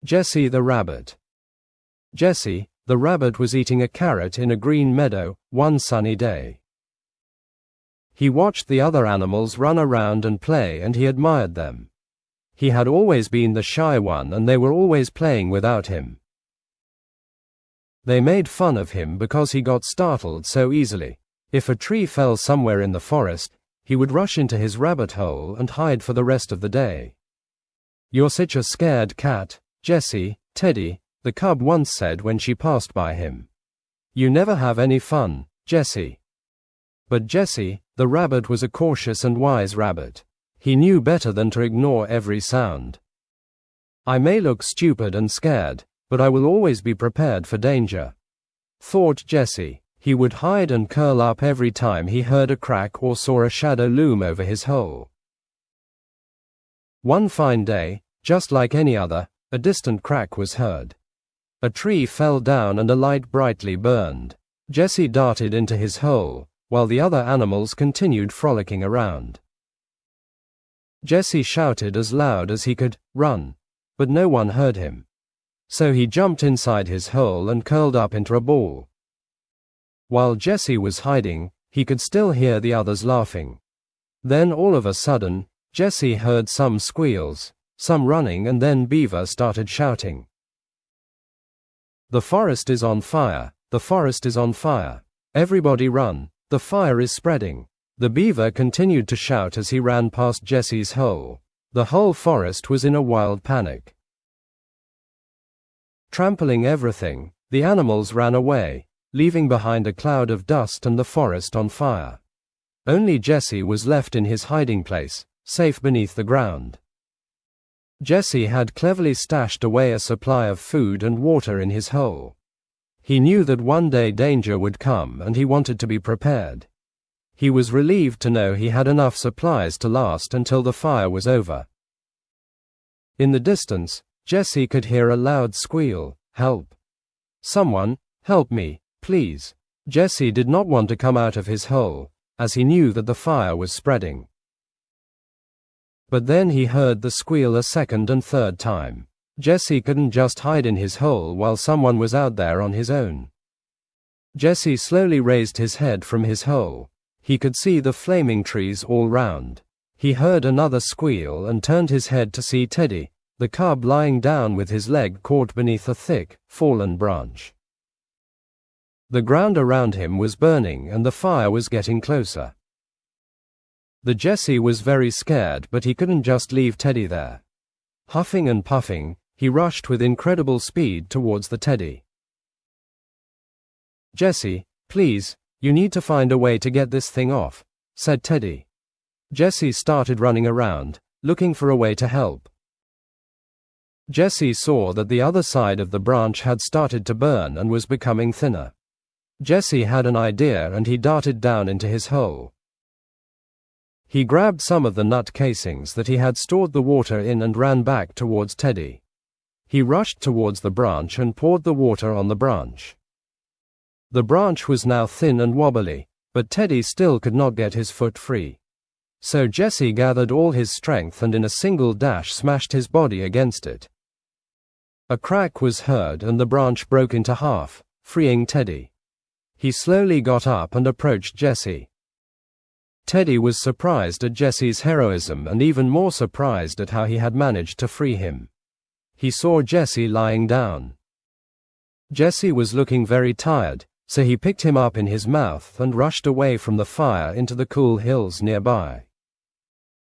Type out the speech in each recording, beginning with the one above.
Jessie the Rabbit. Jessie, the rabbit, was eating a carrot in a green meadow one sunny day. He watched the other animals run around and play, and he admired them. He had always been the shy one, and they were always playing without him. They made fun of him because he got startled so easily. If a tree fell somewhere in the forest, he would rush into his rabbit hole and hide for the rest of the day. "You're such a scared cat, Jessie," Teddy, the cub, once said when she passed by him. "You never have any fun, Jessie." But Jessie, the rabbit, was a cautious and wise rabbit. He knew better than to ignore every sound. "I may look stupid and scared, but I will always be prepared for danger," thought Jessie. He would hide and curl up every time he heard a crack or saw a shadow loom over his hole. One fine day, just like any other, a distant crack was heard. A tree fell down and a light brightly burned. Jessie darted into his hole, while the other animals continued frolicking around. Jessie shouted as loud as he could, "Run!" but no one heard him. So he jumped inside his hole and curled up into a ball. While Jessie was hiding, he could still hear the others laughing. Then all of a sudden, Jessie heard some squeals, some running, and then Beaver started shouting. "The forest is on fire! The forest is on fire! Everybody run! The fire is spreading!" The beaver continued to shout as he ran past Jessie's hole. The whole forest was in a wild panic. Trampling everything, the animals ran away, leaving behind a cloud of dust and the forest on fire. Only Jessie was left in his hiding place, safe beneath the ground. Jessie had cleverly stashed away a supply of food and water in his hole. He knew that one day danger would come, and he wanted to be prepared. He was relieved to know he had enough supplies to last until the fire was over. In the distance, Jessie could hear a loud squeal, "Help! Someone, help me, please!" Jessie did not want to come out of his hole, as he knew that the fire was spreading. But then he heard the squeal a second and third time. Jessie couldn't just hide in his hole while someone was out there on his own. Jessie slowly raised his head from his hole. He could see the flaming trees all round. He heard another squeal and turned his head to see Teddy, the cub, lying down with his leg caught beneath a thick, fallen branch. The ground around him was burning and the fire was getting closer. The Jessie was very scared, but he couldn't just leave Teddy there. Huffing and puffing, he rushed with incredible speed towards the Teddy. "Jessie, please, you need to find a way to get this thing off," said Teddy. Jessie started running around, looking for a way to help. Jessie saw that the other side of the branch had started to burn and was becoming thinner. Jessie had an idea and he darted down into his hole. He grabbed some of the nut casings that he had stored the water in and ran back towards Teddy. He rushed towards the branch and poured the water on the branch. The branch was now thin and wobbly, but Teddy still could not get his foot free. So Jessie gathered all his strength and in a single dash smashed his body against it. A crack was heard and the branch broke into half, freeing Teddy. He slowly got up and approached Jessie. Teddy was surprised at Jessie's heroism and even more surprised at how he had managed to free him. He saw Jessie lying down. Jessie was looking very tired, so he picked him up in his mouth and rushed away from the fire into the cool hills nearby.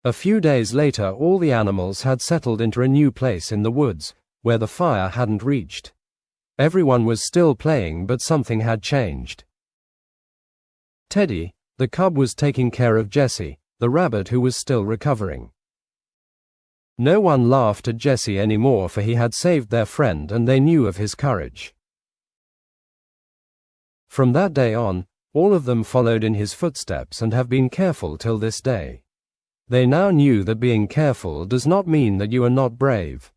A few days later, all the animals had settled into a new place in the woods, where the fire hadn't reached. Everyone was still playing, but something had changed. Teddy, the cub, was taking care of Jessie, the rabbit, who was still recovering. No one laughed at Jessie anymore, for he had saved their friend and they knew of his courage. From that day on, all of them followed in his footsteps and have been careful till this day. They now knew that being careful does not mean that you are not brave.